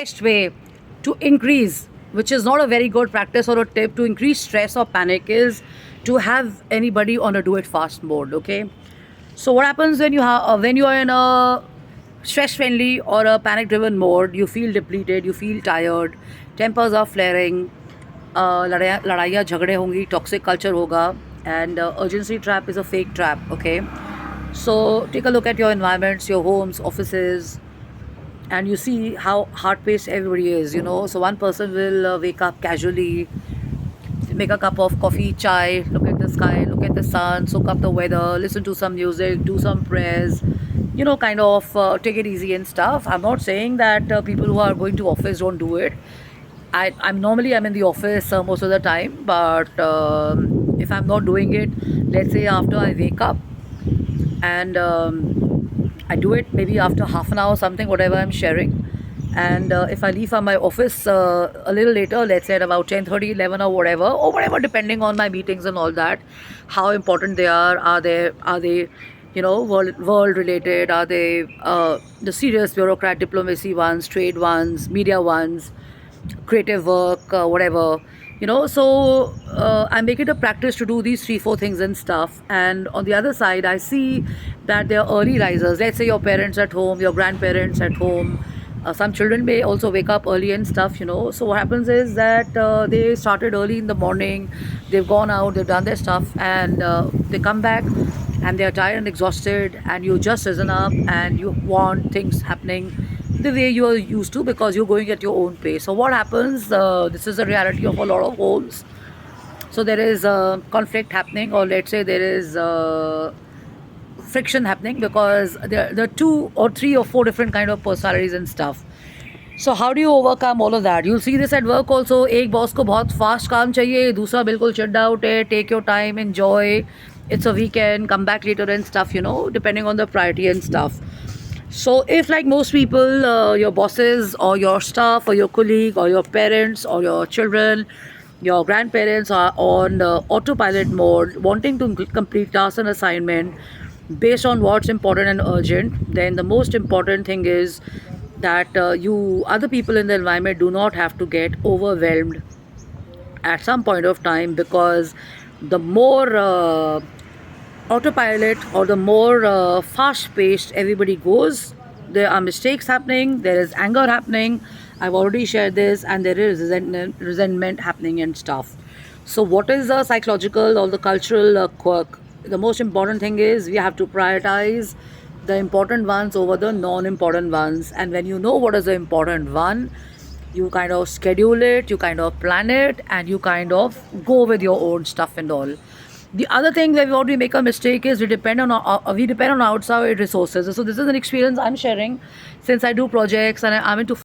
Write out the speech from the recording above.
best way to increase, which is not a very good practice or a tip to increase stress or panic, is to have anybody on a do it fast mode. Okay, so what happens when you are in a stress friendly or a panic driven mode? You feel depleted, you feel tired, tempers are flaring, लड़ाइयाँ झगड़े होंगी, toxic culture होगा, and urgency trap is a fake trap. Okay, so take a look at your environments, your homes, offices, and you see how hard paced everybody is. So one person will wake up casually, make a cup of coffee, chai, look at the sky, look at the sun, soak up the weather, listen to some music, do some prayers, kind of take it easy and stuff. I'm not saying that people who are going to office don't do it. I'm in the office most of the time, but if I'm not doing it, let's say after I wake up, and I do it maybe after half an hour, something, whatever I'm sharing. And if I leave from my office a little later, let's say at about 10:30, 11 or whatever, depending on my meetings and all that, how important they are they, world related? Are they the serious bureaucrat diplomacy ones, trade ones, media ones, creative work, whatever? So I make it a practice to do these 3 4 things and stuff. And on the other side, I see that they're early risers. Let's say your parents at home, your grandparents at home, some children may also wake up early and stuff. So what happens is that they started early in the morning, they've gone out, they've done their stuff, and they come back and they're tired and exhausted, and you just risen up and you want things happening the way you are used to, because you're going at your own pace. So what happens, this is the reality of a lot of homes. So there is conflict happening, or let's say there is friction happening, because there are 2 or 3 or 4 different kind of personalities and stuff. So how do you overcome all of that? You'll see this at work also. एक boss को बहुत fast काम चाहिए, दूसरा बिल्कुल चिट आउट है, take your time, enjoy, it's a weekend, come back later and stuff, depending on the priority and stuff. So if, like most people, your bosses or your staff or your colleague or your parents or your children, your grandparents are on autopilot mode, wanting to complete tasks and assignment based on what's important and urgent, then the most important thing is that you other people in the environment do not have to get overwhelmed at some point of time, because the more autopilot or the more fast paced everybody goes, there are mistakes happening, there is anger happening, I've already shared this, and there is resentment happening and stuff. So what is the psychological or the cultural quirk? The most important thing is we have to prioritize the important ones over the non-important ones. And when you know what is the important one, you kind of schedule it, you kind of plan it, and you kind of go with your own stuff and all. The other thing where we make a mistake is we depend on outside resources. So this is an experience I'm sharing, since I do projects and I'm into